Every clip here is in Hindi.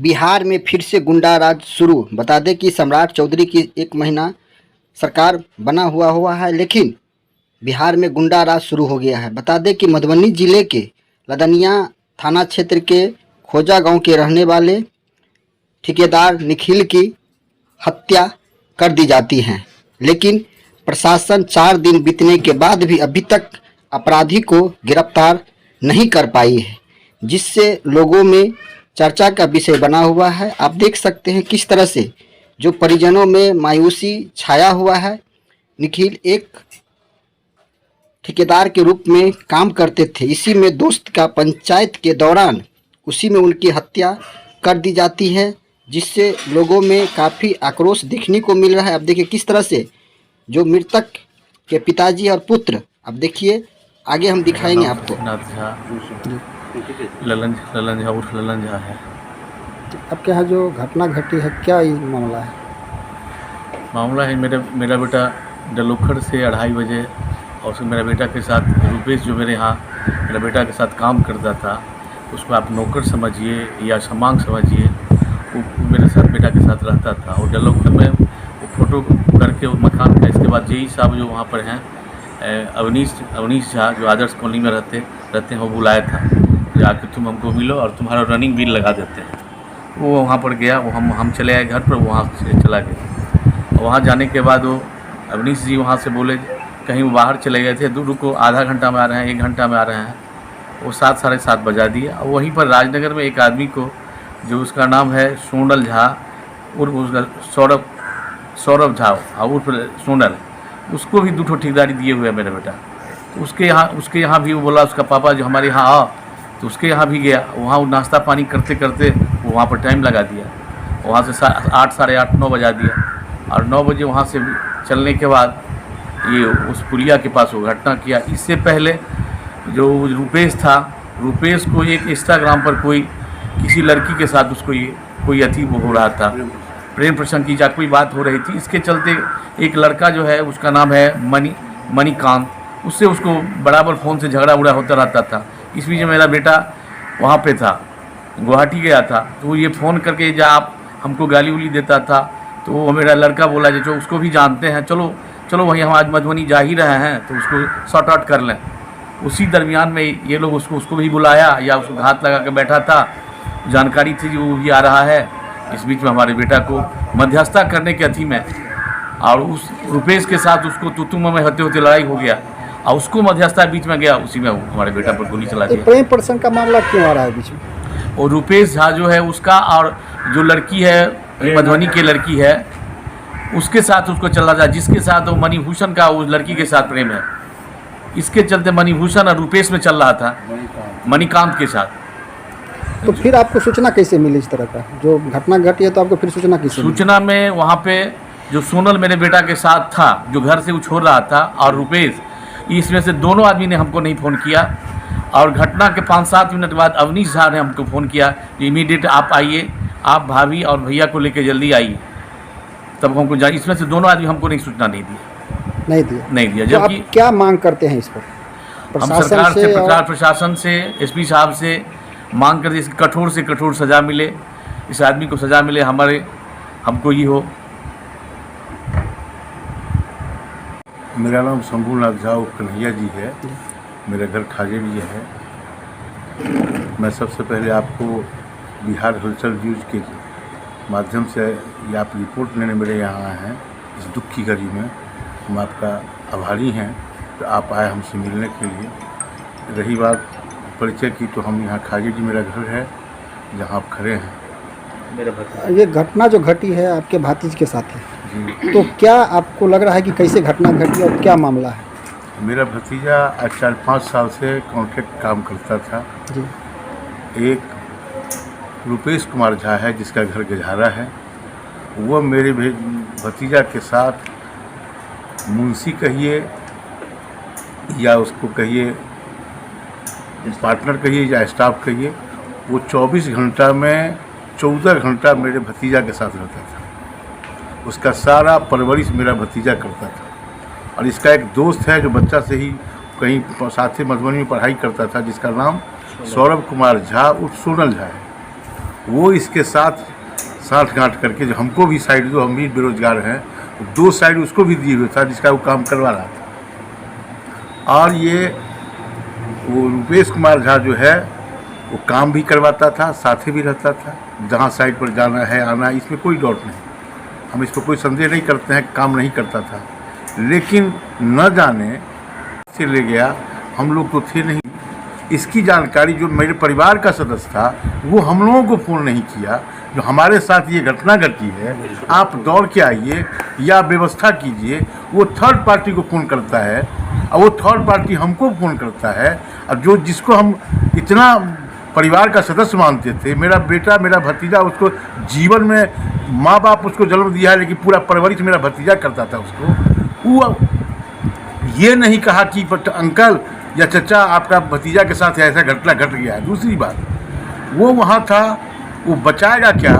बिहार में फिर से गुंडा राज शुरू। बता दें कि सम्राट चौधरी की 1 महीना सरकार बना हुआ है, लेकिन बिहार में गुंडा राज शुरू हो गया है। बता दें कि मधुबनी जिले के लदनिया थाना क्षेत्र के खोजा गांव के रहने वाले ठेकेदार निखिल की हत्या कर दी जाती है, लेकिन प्रशासन 4 दिन बीतने के बाद भी अभी तक अपराधी को गिरफ्तार नहीं कर पाई है, जिससे लोगों में चर्चा का विषय बना हुआ है। आप देख सकते हैं किस तरह से जो परिजनों में मायूसी छाया हुआ है। निखिल एक ठेकेदार के रूप में काम करते थे, इसी में दोस्त का पंचायत के दौरान उसी में उनकी हत्या कर दी जाती है, जिससे लोगों में काफ़ी आक्रोश देखने को मिल रहा है। अब देखिए किस तरह से जो मृतक के पिताजी और पुत्र, अब देखिए आगे हम दिखाएंगे आपको। ललन झा उर्फ ललन झा है। आपके यहाँ जो घटना घटी है, क्या ये मामला है? मामला है मेरा बेटा डलोखर से 2:30 बजे और उसमें मेरा बेटा के साथ रूपेश, जो मेरा बेटा के साथ काम करता था, उसको आप नौकर समझिए या समांग समझिए, वो मेरे साथ बेटा के साथ रहता था। और डलोखर में वो फ़ोटो करके वो मकान का, इसके बाद जेई साहब जो वहाँ पर हैं अवनीश झा, जो आदर्श कॉलोनी में रहते हैं, वो बुलाया था जाके तुम हमको मिलो और तुम्हारा रनिंग बिल लगा देते हैं। वो वहाँ पर गया, वो हम चले आए घर पर, वहाँ से चला गया। वहाँ जाने के बाद वो अवनीश जी वहाँ से बोले कहीं वो बाहर चले गए थे, दूर को आधा घंटा में आ रहे हैं, 1 घंटा में आ रहे हैं। वो 7 साढ़े 7 बजा दिए। और वहीं पर राजनगर में एक आदमी को, जो उसका नाम है सोनल झा उर्फ उसका सौरभ झा उर्फ सोनल, उसको भी 2 ठेकेदारी दिए हुए है मेरा बेटा। तो उसके यहाँ भी वो बोला उसका पापा जो हमारे यहाँ आओ, तो उसके यहाँ भी गया। वहाँ वो नाश्ता पानी करते करते वो वहाँ पर टाइम लगा दिया। वहाँ से 8 साढ़े 8 9 बजा दिया। और 9 बजे वहाँ से चलने के बाद ये उस पुलिया के पास वो घटना किया। इससे पहले जो रुपेश था, रुपेश को एक इंस्टाग्राम पर कोई किसी लड़की के साथ उसको ये कोई अति वो हो रहा था, प्रेम प्रसंग की कोई बात हो रही थी। इसके चलते एक लड़का जो है, उसका नाम है मणिकांत, उससे उसको बराबर फ़ोन से झगड़ा उड़ा होता रहता था। इस बीच मेरा बेटा वहाँ पे था, गुवाहाटी गया था, तो वो ये फ़ोन करके जा आप हमको गाली उली देता था। तो वो मेरा लड़का बोला जो उसको भी जानते हैं, चलो वहीं हम आज मधुबनी जा ही रहे हैं, तो उसको सॉर्ट आउट कर लें। उसी दरमियान में ये लोग उसको भी बुलाया, या उसको घात लगा के बैठा था, जानकारी थी वो भी आ रहा है। इस बीच में हमारे बेटा को मध्यस्थता करने के अथी में, और उस रुपेश के साथ उसको तुम में होते लड़ाई हो गया, और उसको मध्यस्थता बीच में गया, उसी में हमारे बेटा पर गोली चला दिया। प्रेम प्रसंग का मामला क्यों आ रहा है बीच में? और रुपेश झा जो है उसका, और जो लड़की है मधुबनी की लड़की है, उसके साथ उसको चल रहा था, जिसके साथ वो मणिभूषण का उस लड़की के साथ प्रेम है। इसके चलते मणिभूषण और रुपेश में चल रहा था, मणिकांत के साथ। तो फिर आपको सूचना कैसे मिली इस तरह का जो घटना घटी है? तो आपको फिर सूचना कैसे मिली? सूचना में वहाँ पे जो सोनल मेरे बेटा के साथ था, जो घर से वो छोड़ रहा था, और रुपेश, इसमें से दोनों आदमी ने हमको नहीं फ़ोन किया। और घटना के 5-7 मिनट बाद अवनीश झा ने हमको फ़ोन किया कि इमीडिएट आप आइए, आप भाभी और भैया को लेके जल्दी आइए। तब हमको इसमें से दोनों आदमी हमको नहीं सूचना नहीं दिया। तो आप क्या मांग करते हैं इस पर? हम सरकार से, प्रशासन से, एसपी साहब से मांग करते हैं कठोर से कठोर सज़ा मिले, इस आदमी को सज़ा मिले, हमको ये हो। मेरा नाम शंभूनाथ झा कन्हैया जी है, मेरा घर खाजे भी है। मैं सबसे पहले आपको बिहार हलचल न्यूज़ के माध्यम से ये आप रिपोर्ट लेने मेरे यहाँ आए हैं इस दुख की घड़ी में। हम आपका आभारी हैं तो आप आए हमसे मिलने के लिए। रही बात परिचय की, तो हम यहाँ खाजे जी मेरा घर है, जहाँ आप खड़े हैं। ये घटना जो घटी है आपके भातीज के साथ है जी। तो क्या आपको लग रहा है कि कैसे घटना घटी और क्या मामला है? मेरा भतीजा 4-5 साल से कॉन्ट्रैक्ट काम करता था जी। एक रुपेश कुमार झा है, जिसका घर गजहारा है। वो मेरे भतीजा के साथ मुंशी कहिए या उसको कहिए पार्टनर कहिए या स्टाफ कहिए, वो 24 घंटा में 14 घंटा मेरे भतीजा के साथ रहता था। उसका सारा परवरिश मेरा भतीजा करता था। और इसका एक दोस्त है जो बच्चा से ही कहीं साथ ही मधुबनी में पढ़ाई करता था, जिसका नाम सौरभ कुमार झा उर्फ सोनल झा है। वो इसके साथ साठ गांठ करके जो हमको भी साइड दो, हम भी बेरोजगार हैं, दो साइड उसको भी दिए हुए था जिसका वो काम करवा रहा था। और ये वो रुपेश कुमार झा जो है वो काम भी करवाता था, साथे भी रहता था, जहाँ साइड पर जाना है आना है, इसमें कोई डाउट नहीं, हम इस पर कोई संदेह नहीं करते हैं, काम नहीं करता था। लेकिन न जाने से ले गया, हम लोग तो थे नहीं, इसकी जानकारी जो मेरे परिवार का सदस्य था वो हम लोगों को फ़ोन नहीं किया। जो हमारे साथ ये घटना घटी है, आप दौड़ के आइए या व्यवस्था कीजिए, वो थर्ड पार्टी को फ़ोन करता है और वो थर्ड पार्टी हमको फ़ोन करता है। और जो जिसको हम इतना परिवार का सदस्य मानते थे, मेरा बेटा मेरा भतीजा, उसको जीवन में माँ बाप उसको जन्म दिया है लेकिन पूरा परवरिश मेरा भतीजा करता था उसको, वो ये नहीं कहा कि अंकल या चचा आपका भतीजा के साथ ऐसा घटना घट गया है। दूसरी बात, वो वहाँ था, वो बचाएगा क्या,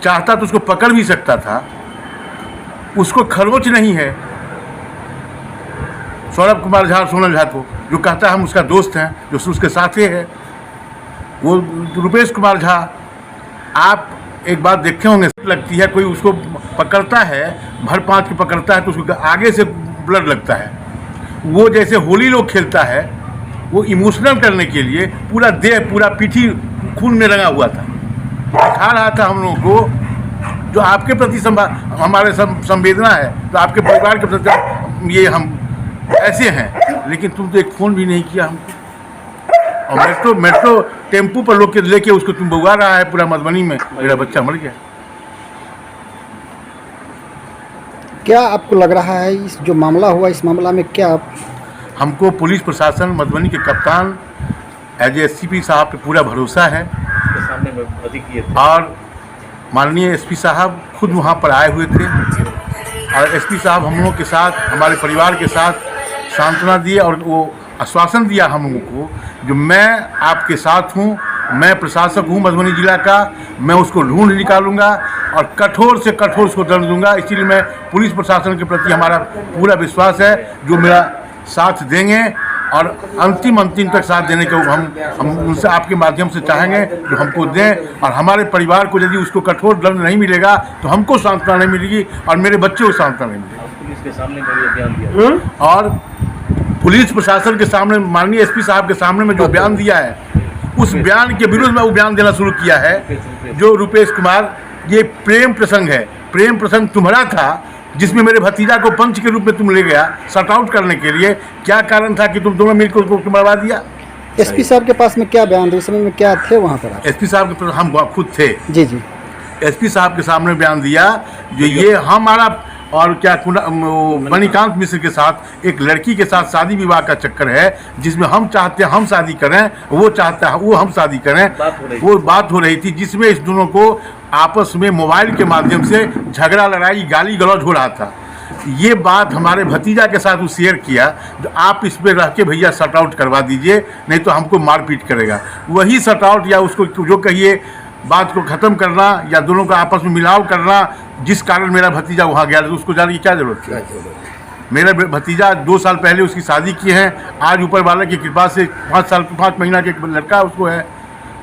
चाहता तो उसको पकड़ भी सकता था, उसको खरोच नहीं है सौरभ कुमार झा, सोनल झा को, जो कहता है हम उसका दोस्त हैं, जो उसके साथे है। वो रुपेश कुमार झा, आप एक बात देखे होंगे, लगती है कोई उसको पकड़ता है, भर पाँच के पकड़ता है तो उसको आगे से ब्लड लगता है। वो जैसे होली लोग खेलता है, वो इमोशनल करने के लिए पूरा देह पूरा पीठी खून में रंगा हुआ था, दिखा रहा था हम लोगों को जो आपके प्रति हमारे संवेदना है, तो आपके परिवार के प्रति ये हम ऐसे हैं, लेकिन तुम तो एक फ़ोन भी नहीं किया हमको। और मेट्रो टेम्पू पर लोग के लेके उसको तुम भगवा रहा है पूरा मधुबनी में, मेरा बच्चा मर गया। क्या आपको लग रहा है इस जो मामला हुआ, इस मामला में क्या हमको पुलिस प्रशासन मधुबनी के कप्तान एज एसपी साहब पे पूरा भरोसा है, और माननीय एसपी साहब खुद वहाँ पर आए हुए थे, और एसपी साहब हम लोगों के साथ, हमारे परिवार के साथ सांत्वना दिए और वो आश्वासन दिया हम लोगों को जो मैं आपके साथ हूँ, मैं प्रशासक हूँ मधुबनी जिला का, मैं उसको ढूंढ निकालूंगा और कठोर से कठोर उसको दंड दूंगा। इसीलिए मैं पुलिस प्रशासन के प्रति हमारा पूरा विश्वास है, जो मेरा साथ देंगे और अंतिम तक साथ देने को हम उनसे आपके माध्यम से चाहेंगे जो हमको दें, और हमारे परिवार को यदि उसको कठोर दंड नहीं मिलेगा तो हमको सांत्वना नहीं मिलेगी और मेरे बच्चे को सांत्वना नहीं मिलेगी। पुलिस के सामने बयान दिया और पुलिस प्रशासन के सामने माननीय एसपी साहब के सामने में जो बयान दिया है, उस बयान के विरुद्ध में वो बयान देना शुरू किया है। जो रुपेश कुमार, ये प्रेम प्रसंग है, प्रेम प्रसंग तुम्हारा था जिसमें मेरे भतीजा को पंच के रूप में तुम ले गया शट आउट करने के लिए। क्या कारण था कि तुम दोनों मिलकर उसको मरवा दिया? एसपी साहब के पास में क्या बयान, उस समय में क्या थे वहाँ पर? एसपी साहब के पास हम खुद थे। जी जी। एसपी साहब के सामने बयान दिया जो ये हमारा और क्या मणिकांत मिश्र के साथ एक लड़की के साथ शादी विवाह का चक्कर है, जिसमें हम चाहते हैं हम शादी करें, वो चाहता है वो हम शादी करें। वो बात हो रही थी जिसमें इस दोनों को आपस में मोबाइल के माध्यम से झगड़ा लड़ाई गाली गलौज हो रहा था। ये बात हमारे भतीजा के साथ वो शेयर किया, जो आप इस पर रह के भैया शट आउट करवा दीजिए, नहीं तो हमको मारपीट करेगा। वही शट आउट या उसको जो कहिए बात को ख़त्म करना या दोनों का आपस में मिलाव करना, जिस कारण मेरा भतीजा वहाँ गया, तो उसको जाने की क्या ज़रूरत है? मेरा भतीजा 2 साल पहले उसकी शादी की है, आज ऊपर वाले की कृपा से 5 महीना के लड़का उसको है,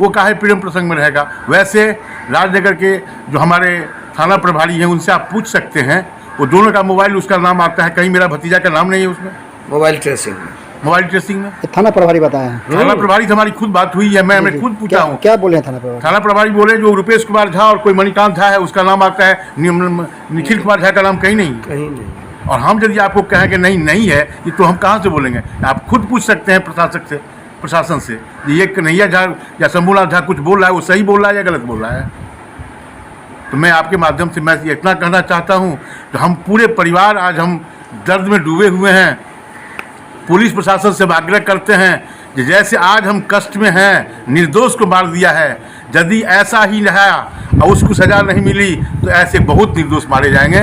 वो काहे प्रेम प्रसंग में रहेगा। वैसे राजनगर के जो हमारे थाना प्रभारी हैं उनसे आप पूछ सकते हैं, वो दोनों का मोबाइल उसका नाम आता है, कहीं मेरा भतीजा का नाम नहीं है उसमें मोबाइल ट्रेसिंग में। थाना प्रभारी बताया है? थाना प्रभारी से हमारी खुद बात हुई है, मैं खुद पूछा हूँ। क्या बोले थाना प्रभारी? थाना प्रभारी बोले जो रुपेश कुमार झा और कोई मणिकांत झा है उसका नाम आता है, निखिल कुमार झा का नाम कहीं नहीं। और हम यदि आपको कहें कि नहीं है, ये तो हम कहाँ से बोलेंगे? आप खुद पूछ सकते हैं प्रशासन से ये कन्हैया झा या शंभूलाल झा कुछ बोल रहा है, वो सही बोल रहा है या गलत बोल रहा है। तो मैं आपके माध्यम से मैं इतना कहना चाहता हूँ कि हम पूरे परिवार आज हम दर्द में डूबे हुए हैं। पुलिस प्रशासन से आग्रह करते हैं कि जैसे आज हम कष्ट में हैं, निर्दोष को मार दिया है, यदि ऐसा ही रहा और उसको सज़ा नहीं मिली तो ऐसे बहुत निर्दोष मारे जाएंगे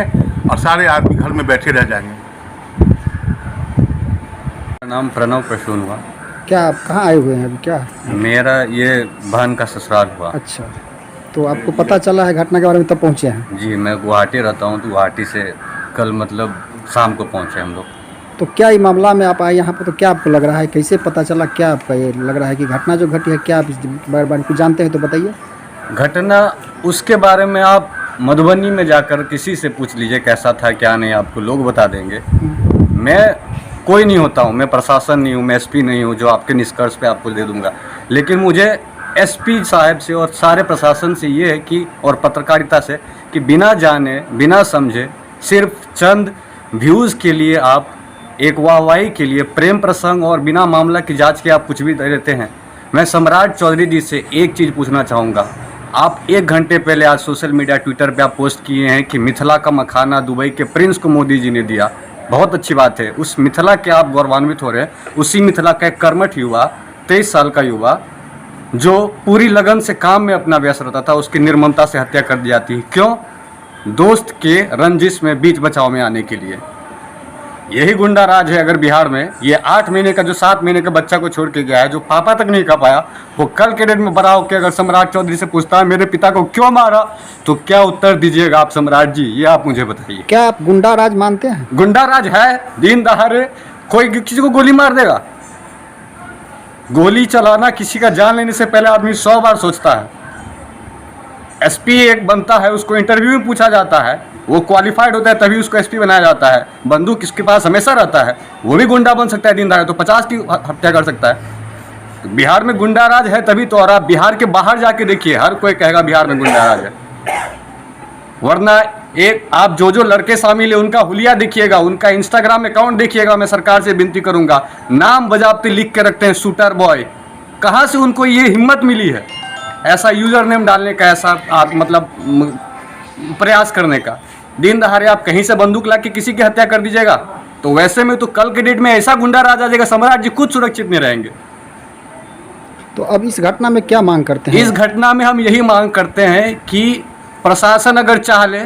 और सारे आदमी घर में बैठे रह जाएंगे। मेरा नाम प्रणव प्रसून हुआ। क्या आप कहाँ आए हुए हैं अभी? क्या मेरा ये बहन का ससुराल हुआ। अच्छा, तो आपको पता चला है घटना के बारे में तब पहुँचे हैं? जी, मैं गुवाहाटी रहता हूँ, तो गुवाहाटी से कल मतलब शाम को पहुँचे हम लोग। तो क्या ये मामला में आप आए यहाँ पर, तो क्या आपको लग रहा है, कैसे पता चला, क्या आपका ये लग रहा है कि घटना जो घटी है, क्या आप इस बारे में कुछ जानते हैं तो बताइए। घटना उसके बारे में आप मधुबनी में जाकर किसी से पूछ लीजिए कैसा था क्या नहीं, आपको लोग बता देंगे। मैं कोई नहीं होता हूँ, मैं प्रशासन नहीं हूँ, मैं एसपी नहीं हूँ जो आपके निष्कर्ष पे आपको दे दूँगा। लेकिन मुझे एसपी साहब से और सारे प्रशासन से ये है कि, और पत्रकारिता से, कि बिना जाने बिना समझे सिर्फ चंद व्यूज़ के लिए आप एक वाहवाही के लिए प्रेम प्रसंग और बिना मामला की जांच के आप कुछ भी दे देते हैं। मैं सम्राट चौधरी जी से एक चीज़ पूछना चाहूँगा। आप 1 घंटे पहले आज सोशल मीडिया ट्विटर पे आप पोस्ट किए हैं कि मिथिला का मखाना दुबई के प्रिंस को मोदी जी ने दिया। बहुत अच्छी बात है, उस मिथिला के आप गौरवान्वित हो रहे हैं। उसी मिथिला का एक कर्मठ युवा, 23 साल का युवा, जो पूरी लगन से काम में अपना व्यस्त रहता था, उसकी निर्ममता से हत्या कर दी जाती है। क्यों? दोस्त के रंजिश में बीच बचाव में आने के लिए। यही गुंडा राज है। अगर बिहार में ये 8 महीने का जो 7 महीने के बच्चा को छोड़ के गया है, जो पापा तक नहीं कर पाया, वो कल के डेट में बड़ा होकर अगर सम्राट चौधरी से पूछता है मेरे पिता को क्यों मारा, तो क्या उत्तर दीजिएगा आप सम्राट जी? ये आप मुझे बताइए। क्या आप गुंडा राज मानते हैं? गुंडा राज है। दिन दहाड़े कोई किसी को गोली मार देगा? गोली चलाना किसी का जान लेने से पहले आदमी 100 बार सोचता है। एसपी एक बनता है, उसको इंटरव्यू में पूछा जाता है, वो क्वालिफाइड होता है तभी उसको एसपी बनाया जाता है। बंदूक किसके पास हमेशा रहता है, वो भी गुंडा बन सकता है दिन दहाड़े, तो 50 की हत्या कर सकता है। बिहार में गुंडा राज है तभी तो। और आप बिहार के बाहर जाके देखिए, हर कोई कहेगा बिहार में गुंडा राज है। वरना एक आप जो लड़के शामिल है उनका हुलिया देखिएगा, उनका इंस्टाग्राम अकाउंट देखिएगा। मैं सरकार से विनती करूंगा, नाम बजाबते लिख के रखते हैं शूटर बॉय। कहाँ से उनको ये हिम्मत मिली है ऐसा यूजर नेम डालने का, ऐसा आप मतलब प्रयास करने का? दिन दहाड़े आप कहीं से बंदूक ला के किसी की हत्या कर दीजिएगा, तो वैसे में तो कल के डेट में ऐसा गुंडा राज आ जाएगा, सम्राट जी खुद सुरक्षित नहीं रहेंगे। तो अब इस घटना में क्या मांग करते हैं? इस घटना में हम यही मांग करते हैं कि प्रशासन अगर चाह ले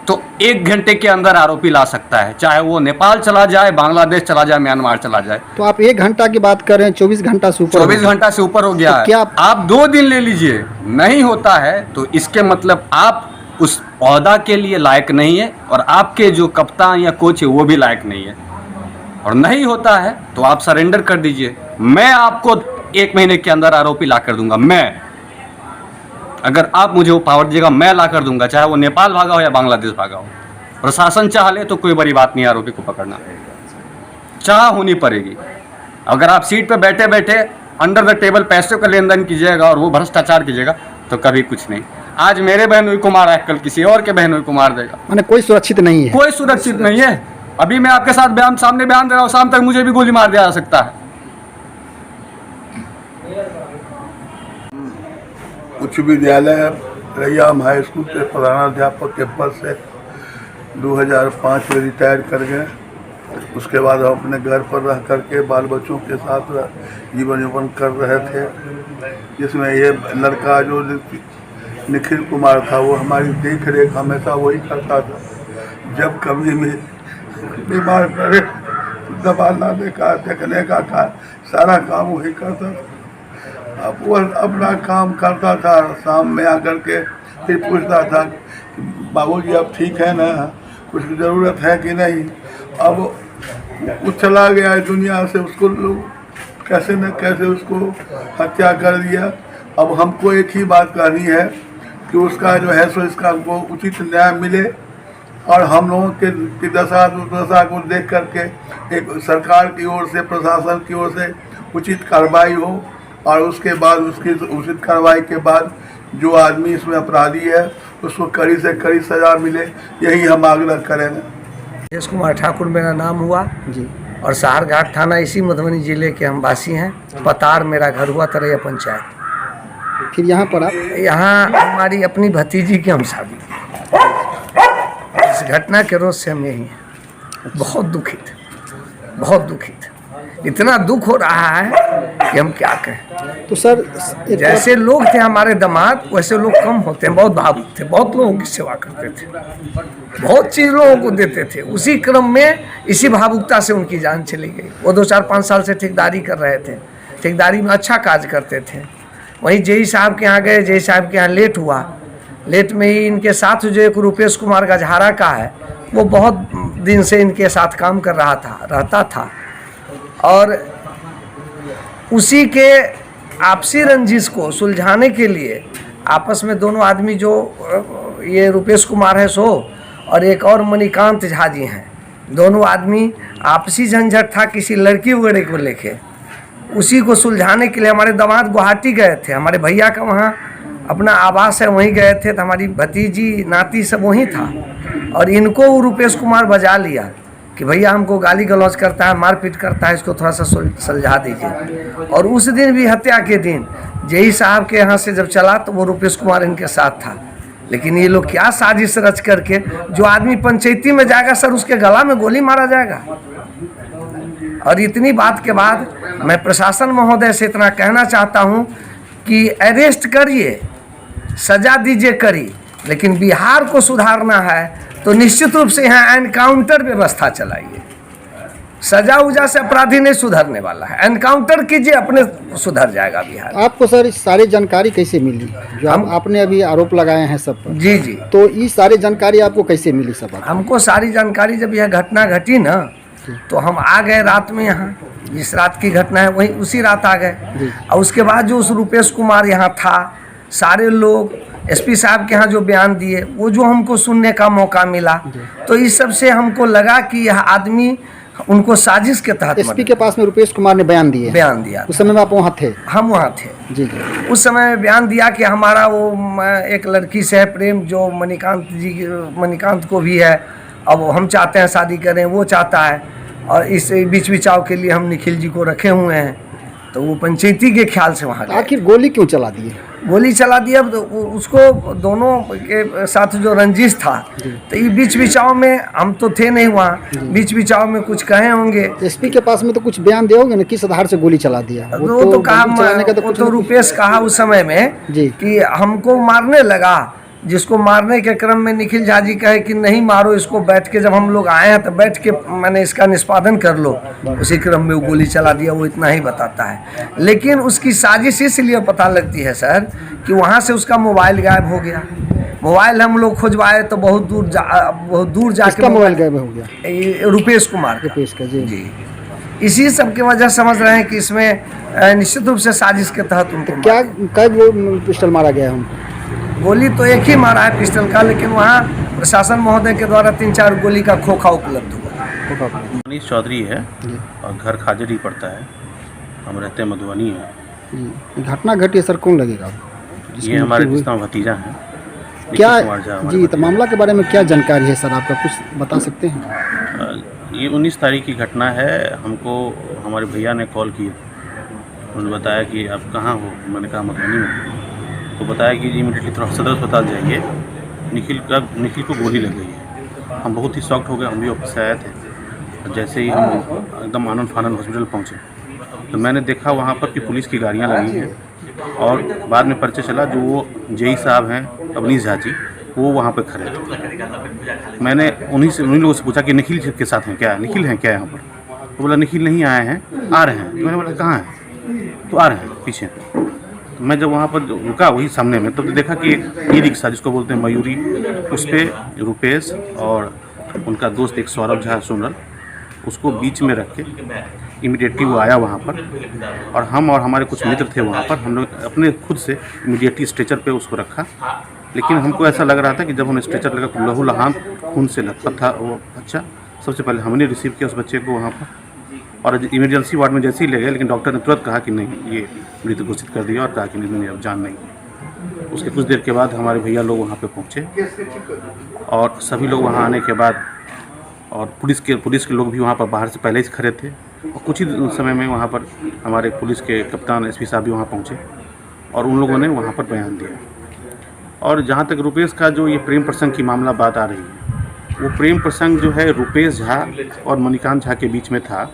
तो 1 घंटे के अंदर आरोपी ला सकता है, चाहे वो नेपाल चला जाए, बांग्लादेश चला जाए, म्यांमार चला जाए। तो आप 1 घंटा की बात कर रहे हैं, 24 घंटा से ऊपर 24 घंटा से ऊपर हो गया तो है। क्या आप 2 दिन ले लीजिए, नहीं होता है तो इसके मतलब आप उस पौधा के लिए लायक नहीं है, और आपके जो कप्तान या कोच है वो भी लायक नहीं है। और नहीं होता है तो आप सरेंडर कर दीजिए, मैं आपको 1 महीने के अंदर आरोपी ला कर दूंगा। मैं, अगर आप मुझे वो पावर दीजिएगा, मैं ला कर दूंगा, चाहे वो नेपाल भागा हो या बांग्लादेश भागा हो। प्रशासन चाह ले तो कोई बड़ी बात नहीं, आरोपी को पकड़ना चाह होनी पड़ेगी। अगर आप सीट पे बैठे बैठे अंडर द टेबल पैसों का लेन देन कीजिएगा और वो भ्रष्टाचार कीजिएगा तो कभी कुछ नहीं। आज मेरे बहनोई को मारा है, कल किसी और के बहनोई को मार देगा। माने कोई सुरक्षित नहीं है? कोई सुरक्षित नहीं है। अभी मैं आपके साथ सामने बयान दे रहा हूँ, शाम तक मुझे भी गोली मार दिया जा सकता है। उच्च विद्यालय रैयाम हाई स्कूल के प्रधानाध्यापक के पद से 2005 में रिटायर कर गए। उसके बाद हम अपने घर पर रह करके बाल बच्चों के साथ जीवन यापन कर रहे थे, जिसमें ये लड़का जो निखिल कुमार था वो हमारी देख रेख हमेशा वही करता था। जब कभी भी बीमार पड़े दवा लाने का, देखने का सारा काम वही करता था। अब वो अपना काम करता था, शाम में आकर के फिर पूछता था कि बाबूजी अब ठीक है ना, कुछ ज़रूरत है कि नहीं। अब वो चला गया है दुनिया से, उसको लोग कैसे न कैसे उसको हत्या कर दिया। अब हमको एक ही बात कहनी है कि उसका जो है सो इसका वो उचित न्याय मिले, और हम लोगों की दशा दुर्दशा को देख करके एक सरकार की ओर से, प्रशासन की ओर से उचित कार्रवाई हो, और उसके बाद उसकी उचित कार्रवाई के बाद जो आदमी इसमें अपराधी है उसको कड़ी से कड़ी सज़ा मिले, यही हम आग्रह करेंगे। राजेश कुमार ठाकुर मेरा नाम हुआ जी। और सहारघाट थाना इसी मधुबनी जिले के हम वासी हैं। पतार मेरा घर हुआ, तरैया पंचायत। फिर यहाँ पर आप? यहाँ हमारी अपनी भतीजी की हम शादी। इस घटना के रोज से हम यही हैं, बहुत दुखित, बहुत दुखित। इतना दुख हो रहा है कि हम क्या कहें। तो सर जैसे लोग थे हमारे दामाद, वैसे लोग कम होते हैं, बहुत भावुक थे, बहुत लोगों की सेवा करते थे, बहुत चीज़ लोगों को देते थे। उसी क्रम में इसी भावुकता से उनकी जान चली गई। वो 2-4-5 साल से ठेकेदारी कर रहे थे, ठेकेदारी में अच्छा काज करते थे। वहीं जेई साहब के यहाँ गए, जेई साहब के यहाँ लेट हुआ। लेट में ही इनके साथ जो एक रुपेश कुमार गजहारा का है, वो बहुत दिन से इनके साथ काम कर रहा था, रहता था, और उसी के आपसी रंजिश को सुलझाने के लिए आपस में दोनों आदमी जो ये रुपेश कुमार है सो और एक और मणिकांत झा जी हैं, दोनों आदमी आपसी झंझट था किसी लड़की वगैरह को लेके, उसी को सुलझाने के लिए हमारे दामाद गुवाहाटी गए थे। हमारे भैया का वहाँ अपना आवास है, वहीं गए थे, तो हमारी भतीजी नाती सब वहीं था। और इनको वो रुपेश कुमार बजा लिया कि भैया हमको गाली गलौज करता है, मारपीट करता है, इसको थोड़ा सा सुलझा दीजिए। और उस दिन भी हत्या के दिन जेई साहब के यहाँ से जब चला तो वो रुपेश कुमार इनके साथ था। लेकिन ये लोग क्या साजिश रच करके, जो आदमी पंचायती में जाएगा सर उसके गला में गोली मारा जाएगा। और इतनी बात के बाद मैं प्रशासन महोदय से इतना कहना चाहता हूँ कि अरेस्ट करिए, सजा दीजिए करी, लेकिन बिहार को सुधारना है तो निश्चित रूप से यहाँ एनकाउंटर व्यवस्था चलाइए। सजा उजा से अपराधी नहीं सुधरने वाला है, एनकाउंटर कीजिए, अपने सुधर जाएगा बिहार। आपको सर इस सारी जानकारी कैसे मिली जो आपने अभी आरोप लगाए हैं सब पर? जी जी, तो ये सारी जानकारी आपको कैसे मिली सब? हमको सारी जानकारी जब यह घटना घटी ना तो हम आ गए रात में यहाँ, जिस रात की घटना है वही उसी रात आ गए। और उसके बाद जो उस रुपेश कुमार यहाँ था, सारे लोग एसपी साहब के यहाँ जो बयान दिए वो जो हमको सुनने का मौका मिला, तो इस सब से हमको लगा कि यह आदमी उनको साजिश के तहत एसपी के पास में रुपेश कुमार ने बयान दिया। उस समय में आप वहाँ थे? हम वहाँ थे जी जी। उस समय में बयान दिया कि हमारा वो एक लड़की से है प्रेम, जो मणिकांत को भी है, अब हम चाहते हैं शादी करें, वो चाहता है, और इस बीच बिचाव के लिए हम निखिल जी को रखे हुए हैं। तो वो पंचायती के ख्याल से वहाँ आखिर गोली क्यों चला दी? गोली चला दिया तो उसको दोनों के साथ जो रंजिश था, तो ये बीच बिचाव में हम तो थे नहीं वहाँ, बीच बिचाव में कुछ कहे होंगे। एसपी के पास में तो कुछ बयान दिए होंगे ना, किस आधार से गोली चला दिया? वो तो कहा, वो तो रुपेश कहा उस समय में कि हमको मारने लगा, जिसको मारने के क्रम में निखिल झा जी कहे कि नहीं मारो इसको, बैठ के जब हम लोग आए हैं तो बैठ के मैंने इसका निष्पादन कर लो, उसी क्रम में वो गोली चला दिया। वो इतना ही बताता है, लेकिन उसकी साजिश इसलिए पता लगती है सर कि वहाँ से उसका मोबाइल गायब हो गया। मोबाइल हम लोग खोजवाए तो बहुत दूर जाके मोबाइल गायब हो गया, रुपेश कुमार का। जी। इसी सब की वजह समझ रहे हैं कि इसमें निश्चित रूप से साजिश के तहत उनको क्या कई पिस्टल मारा गया? हम गोली तो एक ही मारा है पिस्टल का, लेकिन वहाँ प्रशासन महोदय के द्वारा 3-4 गोली का खोखा उपलब्ध हुआ। मनीष चौधरी है और घर खाजरी पड़ता है, हम रहते हैं मधुबनी है। घटना घटी है सर, कौन लगेगा? ये हमारे जिसका भतीजा है क्या जी? तो मामला के बारे में क्या जानकारी है सर आपका, कुछ बता सकते हैं? ये 19 तारीख की घटना है। हमको हमारे भैया ने कॉल किया, उन्होंने बताया कि आप कहाँ हो? मैंने कहा मधुबनी में। तो बताया कि इमीडिएटली थोड़ा सदर अस्पताल जाइए, निखिल को गोली लग गई है। हम बहुत ही शॉक्ड हो गए, हम भी ऑफिस से आए थे। जैसे ही हम एकदम आनंद फानंद हॉस्पिटल पहुँचे तो मैंने देखा वहाँ पर कि पुलिस की गाड़ियाँ लगी हैं, और बाद में परिचय चला जो वो जेई साहब हैं अवनीश झा जी, वो वहाँ पर खड़े थे। मैंने उन्हीं लोगों से पूछा कि निखिल के साथ हैं क्या, निखिल हैं क्या यहाँ पर? तो बोला निखिल नहीं आए हैं, आ रहे हैं। तो मैंने बोला कहाँ हैं? तो आ रहे हैं पीछे। तो मैं जब वहाँ पर रुका वही सामने में, तब तो देखा कि एक ई रिक्शा जिसको बोलते हैं मयूरी, उस पर रुपेश और उनका दोस्त एक सौरभ झा सोनल, उसको बीच में रख के इमीडिएटली वो आया वहाँ पर, और हम और हमारे कुछ मित्र थे वहाँ पर, हम लोग अपने खुद से इमीडिएटली स्ट्रेचर पे उसको रखा। लेकिन हमको ऐसा लग रहा था कि जब हमने स्ट्रेचर लगा लहू लहान खून से लथपथ था वो बच्चा। सबसे पहले हमने रिसीव किया उस बच्चे को वहाँ पर, और इमरजेंसी वार्ड में जैसे ही ले गए, लेकिन डॉक्टर ने तुरंत कहा कि नहीं, ये मृत घोषित कर दिया, और कहा कि नहीं अब जान नहीं। उसके कुछ देर के बाद हमारे भैया लोग वहाँ पे पहुँचे, और सभी लोग वहाँ आने के बाद, और पुलिस के लोग भी वहाँ पर बाहर से पहले से खड़े थे, और कुछ ही समय में वहाँ पर हमारे पुलिस के कप्तान एसपी साहब भी वहाँ पहुँचे, और उन लोगों ने वहाँ पर बयान दिया। और जहाँ तक रुपेश का जो ये प्रेम प्रसंग की मामला बात आ रही है, वो प्रेम प्रसंग जो है रुपेश झा और मणिकांत झा के बीच में था,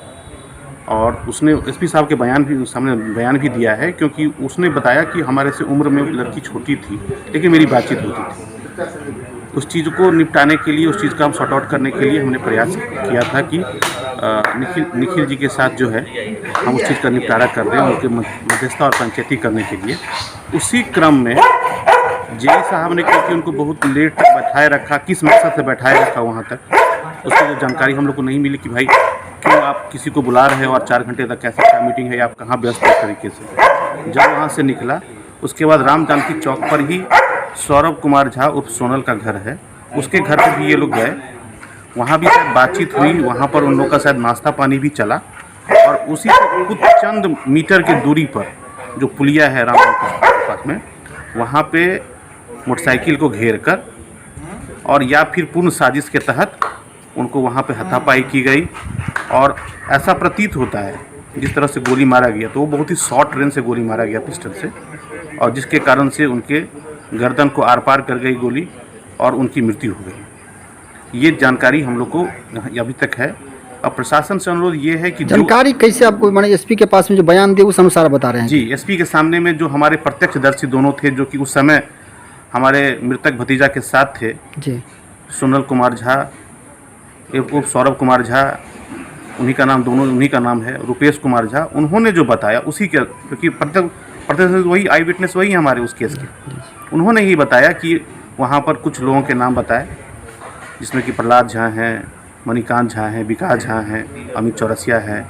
और उसने एसपी साहब के सामने बयान भी दिया है, क्योंकि उसने बताया कि हमारे से उम्र में लड़की छोटी थी, लेकिन मेरी बातचीत होती थी। उस चीज़ को निपटाने के लिए, उस चीज़ का हम सॉर्ट आउट करने के लिए हमने प्रयास किया था कि निखिल जी के साथ जो है हम उस चीज़ का निपटारा कर दें, उनके मध्यस्थता और पंचायती करने के लिए। उसी क्रम में जेई साहब ने, क्योंकि उनको बहुत लेट तक बैठाए रखा, किस मकसद से बैठाए रखा वहाँ तक, उसकी जो जानकारी हम लोग को नहीं मिली कि भाई क्यों आप किसी को बुला रहे हो और 4 घंटे तक कैसे क्या मीटिंग है, आप कहाँ व्यस्त है तरीके से। जब वहाँ से निकला उसके बाद राम जानकी चौक पर ही सौरभ कुमार झा उर्फ सोनल का घर है, उसके घर पर भी ये लोग गए। वहाँ भी शायद बातचीत हुई, वहाँ पर उन लोग का शायद नाश्ता पानी भी चला। और उसी से कुछ चंद मीटर की दूरी पर जो पुलिया है राम जानकी चौक के पास में, वहाँ पे मोटरसाइकिल को घेर कर और या फिर पूर्ण साजिश के तहत उनको वहाँ पे हाथापाई की गई। और ऐसा प्रतीत होता है जिस तरह से गोली मारा गया तो वो बहुत ही शॉर्ट रेंज से गोली मारा गया पिस्टल से, और जिसके कारण से उनके गर्दन को आर पार कर गई गोली और उनकी मृत्यु हो गई। ये जानकारी हम लोग को अभी तक है। अब प्रशासन से अनुरोध ये है कि जानकारी कैसे आपको, माने एसपी के पास में जो बयान दिए उस अनुसार बता रहे हैं? जी, एसपी के सामने में जो हमारे प्रत्यक्षदर्शी दोनों थे जो कि उस समय हमारे मृतक भतीजा के साथ थे, जी, सोनल कुमार झा उर्फ सौरभ कुमार झा, उन्हीं का नाम, दोनों उन्हीं का नाम है, रुपेश कुमार झा, उन्होंने जो बताया उसी के, क्योंकि प्रत्यक्ष वही आई विटनेस वही हमारे उस केस के, उन्होंने ही बताया कि वहाँ पर कुछ लोगों के नाम बताए जिसमें कि प्रहलाद झा हैं, मणिकांत झा हैं, विकास झा हैं, अमित चौरसिया है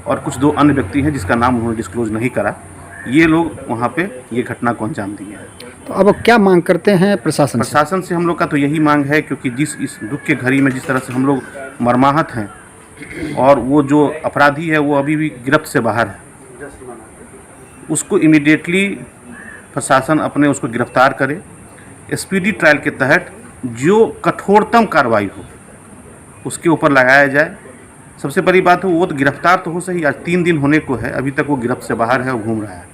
और कुछ 2 अन्य व्यक्ति हैं जिसका नाम उन्होंने डिस्क्लोज नहीं करा। ये लोग वहाँ पे ये घटना को अंजाम दिए हैं। तो अब क्या मांग करते हैं प्रशासन से? प्रशासन से हम लोग का तो यही मांग है, क्योंकि जिस इस दुख के घड़ी में जिस तरह से हम लोग मर्माहत हैं और वो जो अपराधी है वो अभी भी गिरफ्त से बाहर है, उसको इमीडिएटली प्रशासन अपने उसको गिरफ्तार करे। स्पीडी ट्रायल के तहत जो कठोरतम कार्रवाई हो उसके ऊपर लगाया जाए। सबसे बड़ी बात है वो तो गिरफ्तार तो हो सही, आज 3 दिन होने को है, अभी तक वो गिरफ्त से बाहर है, वो घूम रहा है।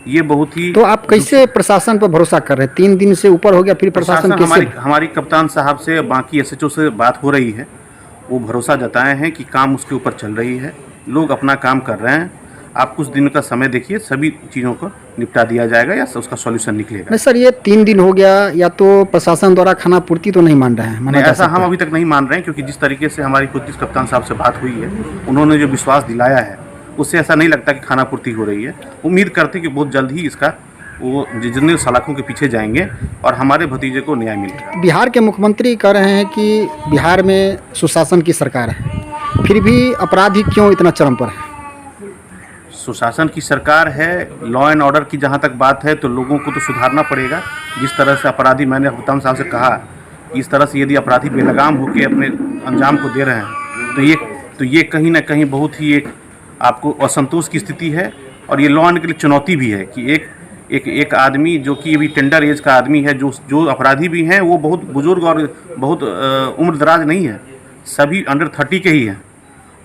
ये बहुत ही, तो आप कैसे प्रशासन पर भरोसा कर रहे हैं? 3 दिन से ऊपर हो गया, फिर प्रशासन कैसे? हमारी कप्तान साहब से, बाकी एसएचओ से बात हो रही है, वो भरोसा जताए हैं कि काम उसके ऊपर चल रही है, लोग अपना काम कर रहे हैं। आप कुछ दिन का समय देखिए, सभी चीज़ों को निपटा दिया जाएगा या उसका सॉल्यूशन निकलेगा। नहीं सर, ये 3 दिन हो गया, या तो प्रशासन द्वारा खाना पूर्ति तो नहीं मान रहे हैं? नहीं, ऐसा हम अभी तक नहीं मान रहे हैं, क्योंकि जिस तरीके से हमारी पुलिस कप्तान साहब से बात हुई है, उन्होंने जो विश्वास दिलाया है उससे ऐसा नहीं लगता कि खाना पूर्ति हो रही है। उम्मीद करते कि बहुत जल्द ही इसका वो जितने सलाखों के पीछे जाएंगे और हमारे भतीजे को न्याय मिलेगा। बिहार के मुख्यमंत्री कह रहे हैं कि बिहार में सुशासन की सरकार है, फिर भी अपराधी क्यों इतना चरम पर है? सुशासन की सरकार है, लॉ एंड ऑर्डर की जहाँ तक बात है तो लोगों को तो सुधारना पड़ेगा। जिस तरह से अपराधी, मैंने कप्तान साहब से कहा, इस तरह से यदि अपराधी बेलगाम होकर अपने अंजाम को दे रहे हैं तो ये कहीं ना कहीं बहुत ही एक आपको असंतोष की स्थिति है। और ये लॉ एंड के लिए चुनौती भी है कि एक आदमी जो कि अभी टेंडर एज का आदमी है, जो अपराधी भी हैं वो बहुत बुजुर्ग और बहुत उम्र दराज नहीं है, सभी अंडर 30 के ही हैं।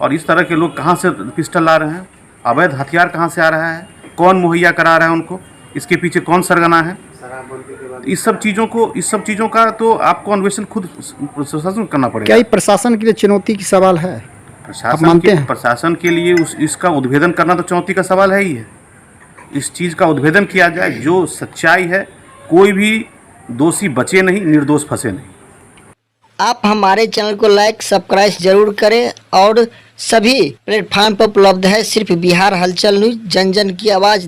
और इस तरह के लोग कहाँ से पिस्टल ला रहे हैं, अवैध हथियार कहाँ से आ रहा है, कौन मुहैया करा रहा है उनको, इसके पीछे कौन सरगना है? इस सब चीज़ों का तो आपको अन्वेषण खुद प्रशासन करना पड़ेगा। क्या ये प्रशासन के लिए चुनौती की सवाल है? प्रशासन के लिए इसका उद्भेदन करना तो चुनौती का सवाल है ही है। इस चीज़ का उद्भेदन किया जाए, जो सच्चाई है, कोई भी दोषी बचे नहीं, निर्दोष फंसे नहीं। आप हमारे चैनल को लाइक सब्सक्राइब जरूर करें और सभी प्लेटफार्म पर उपलब्ध है। सिर्फ बिहार हलचल न्यूज़, जन जन की आवाज़।